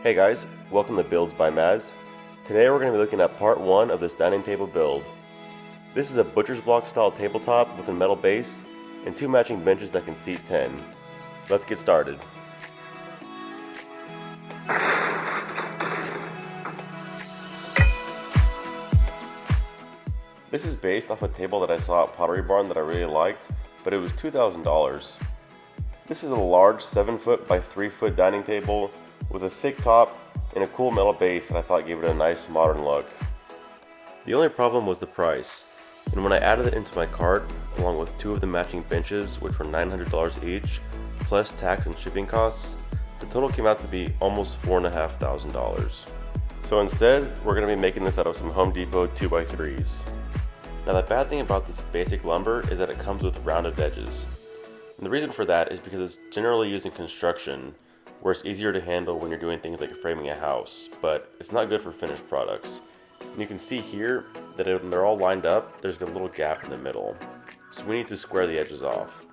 Hey guys, welcome to Builds by Maz. Today we're going to be looking at part 1 of this dining table build. This is a butcher's block style tabletop with a metal base and 2 matching benches that can seat 10. Let's get started. This is based off a table that I saw at Pottery Barn that I really liked, but it was $2,000. This is a large 7 foot by 3 foot dining table with a thick top and a cool metal base that I thought gave it a nice modern look. The only problem was the price, and when I added it into my cart along with 2 of the matching benches, which were $900 each, plus tax and shipping costs, the total came out to be almost $4,500. So instead, we're going to be making this out of some Home Depot 2x3s. Now the bad thing about this basic lumber is that it comes with rounded edges. And the reason for that is because it's generally used in construction, where it's easier to handle when you're doing things like framing a house, but it's not good for finished products. And you can see here that when they're all lined up, there's a little gap in the middle. So we need to square the edges off.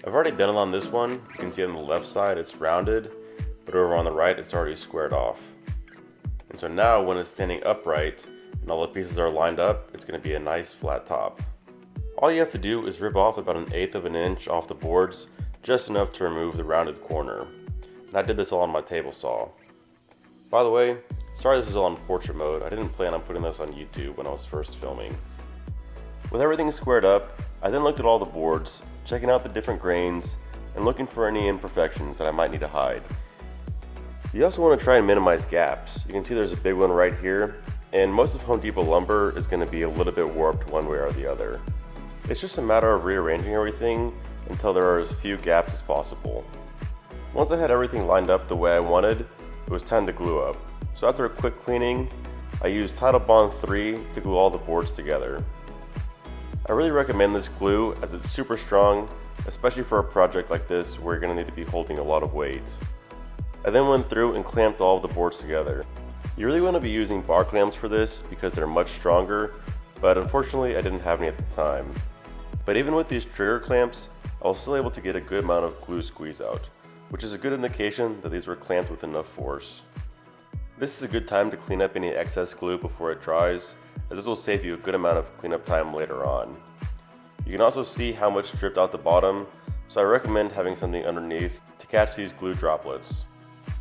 I've already done it on this one. You can see on the left side it's rounded, but over on the right it's already squared off. And so now when it's standing upright and all the pieces are lined up, it's going to be a nice flat top. All you have to do is rip off about 1/8 of an inch off the boards, just enough to remove the rounded corner. And I did this all on my table saw. By the way, sorry this is all in portrait mode. I didn't plan on putting this on YouTube when I was first filming. With everything squared up, I then looked at all the boards, checking out the different grains, and looking for any imperfections that I might need to hide. You also want to try and minimize gaps. You can see there's a big one right here, and most of Home Depot lumber is going to be a little bit warped one way or the other. It's just a matter of rearranging everything until there are as few gaps as possible. Once I had everything lined up the way I wanted, it was time to glue up. So after a quick cleaning, I used Title Bond 3 to glue all the boards together. I really recommend this glue as it's super strong, especially for a project like this where you're going to need to be holding a lot of weight. I then went through and clamped all of the boards together. You really want to be using bar clamps for this because they're much stronger, but unfortunately I didn't have any at the time. But even with these trigger clamps, I was still able to get a good amount of glue squeeze out, which is a good indication that these were clamped with enough force. This is a good time to clean up any excess glue before it dries, as this will save you a good amount of cleanup time later on. You can also see how much dripped out the bottom, so I recommend having something underneath to catch these glue droplets.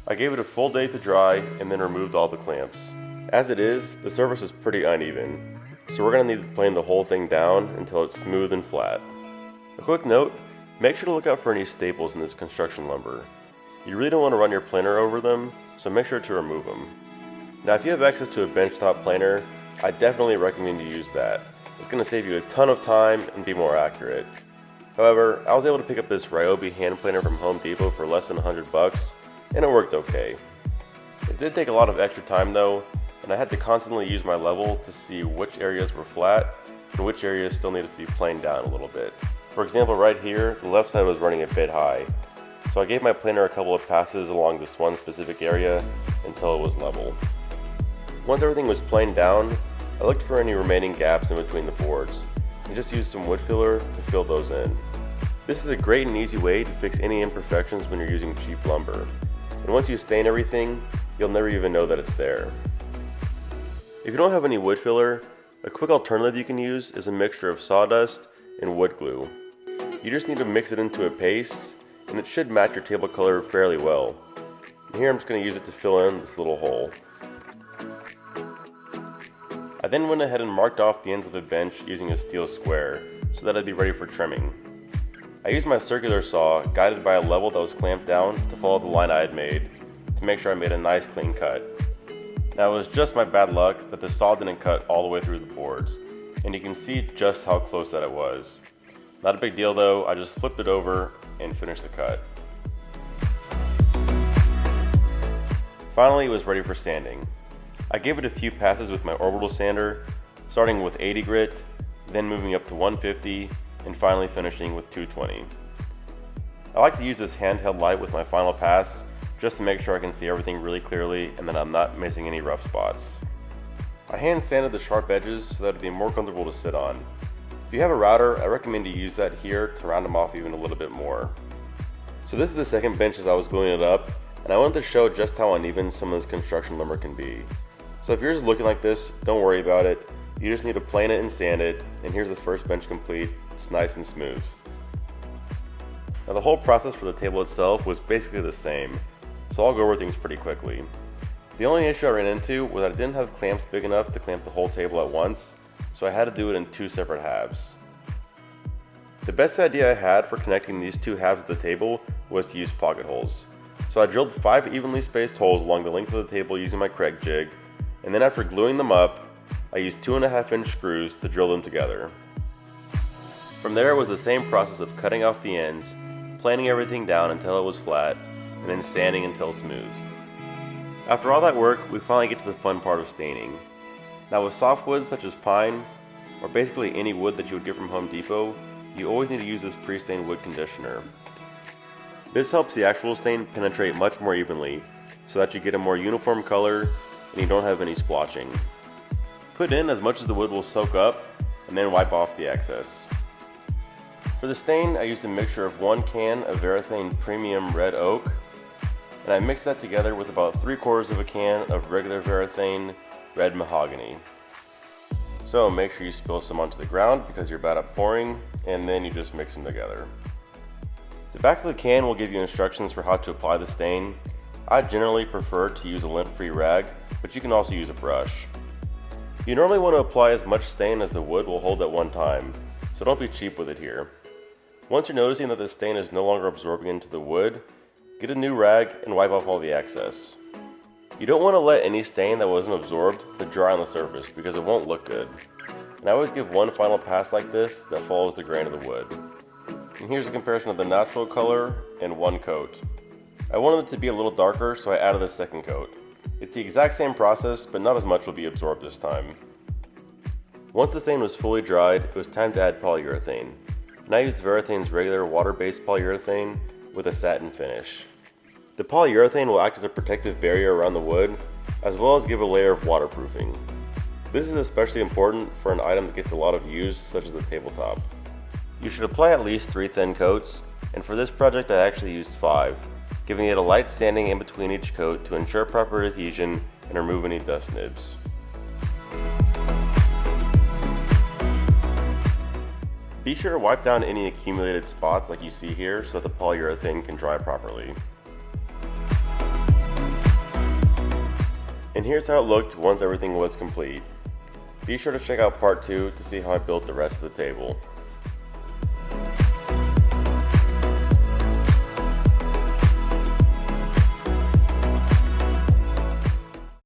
I gave it a full day to dry and then removed all the clamps. As it is, the surface is pretty uneven, so we're going to need to plane the whole thing down until it's smooth and flat. A quick note, make sure to look out for any staples in this construction lumber. You really don't want to run your planer over them, so make sure to remove them. Now if you have access to a Benchtop Planer, I definitely recommend you use that. It's going to save you a ton of time and be more accurate. However, I was able to pick up this Ryobi hand planer from Home Depot for less than $100, and it worked okay. It did take a lot of extra time though, and I had to constantly use my level to see which areas were flat and which areas still needed to be planed down a little bit. For example, right here, the left side was running a bit high, so I gave my planer a couple of passes along this one specific area until it was level. Once everything was planed down, I looked for any remaining gaps in between the boards and just used some wood filler to fill those in. This is a great and easy way to fix any imperfections when you're using cheap lumber. And once you stain everything, you'll never even know that it's there. If you don't have any wood filler, a quick alternative you can use is a mixture of sawdust and wood glue. You just need to mix it into a paste, and it should match your table color fairly well. And here I'm just going to use it to fill in this little hole. I then went ahead and marked off the ends of the bench using a steel square, so that I'd be ready for trimming. I used my circular saw, guided by a level that was clamped down, to follow the line I had made, to make sure I made a nice clean cut. Now it was just my bad luck that the saw didn't cut all the way through the boards, and you can see just how close that it was. Not a big deal though, I just flipped it over and finished the cut. Finally, it was ready for sanding. I gave it a few passes with my orbital sander, starting with 80 grit, then moving up to 150, and finally finishing with 220. I like to use this handheld light with my final pass, just to make sure I can see everything really clearly and that I'm not missing any rough spots. I hand sanded the sharp edges so that it'd be more comfortable to sit on. If you have a router, I recommend you use that here to round them off even a little bit more. So this is the second bench as I was gluing it up, and I wanted to show just how uneven some of this construction lumber can be. So if yours is looking like this, don't worry about it. You just need to plane it and sand it, and here's the first bench complete. It's nice and smooth. Now the whole process for the table itself was basically the same, so I'll go over things pretty quickly. The only issue I ran into was that I didn't have clamps big enough to clamp the whole table at once, so I had to do it in two separate halves. The best idea I had for connecting these two halves of the table was to use pocket holes. So I drilled 5 evenly spaced holes along the length of the table using my Craig jig, and then after gluing them up, I used 2.5-inch screws to drill them together. From there it was the same process of cutting off the ends, planing everything down until it was flat, and then sanding until smooth. After all that work, we finally get to the fun part of staining. Now with softwoods such as pine, or basically any wood that you would get from Home Depot, you always need to use this pre-stained wood conditioner. This helps the actual stain penetrate much more evenly, so that you get a more uniform color and you don't have any splotching. Put in as much as the wood will soak up, and then wipe off the excess. For the stain, I used a mixture of 1 can of Varathane Premium Red Oak, and I mixed that together with about 3/4 of a can of regular Varathane Red Mahogany. So make sure you spill some onto the ground because you're bad at pouring, and then you just mix them together. The back of the can will give you instructions for how to apply the stain. I generally prefer to use a lint-free rag, but you can also use a brush. You normally want to apply as much stain as the wood will hold at one time, so don't be cheap with it here. Once you're noticing that the stain is no longer absorbing into the wood, get a new rag and wipe off all the excess. You don't want to let any stain that wasn't absorbed to dry on the surface because it won't look good. And I always give one final pass like this that follows the grain of the wood. And here's a comparison of the natural color and one coat. I wanted it to be a little darker, so I added a second coat. It's the exact same process, but not as much will be absorbed this time. Once the stain was fully dried, it was time to add polyurethane. And I used Varathane's regular water-based polyurethane with a satin finish. The polyurethane will act as a protective barrier around the wood, as well as give a layer of waterproofing. This is especially important for an item that gets a lot of use, such as the tabletop. You should apply at least 3 thin coats, and for this project I actually used 5, giving it a light sanding in between each coat to ensure proper adhesion and remove any dust nibs. Be sure to wipe down any accumulated spots like you see here so that the polyurethane can dry properly. And here's how it looked once everything was complete. Be sure to check out part 2 to see how I built the rest of the table.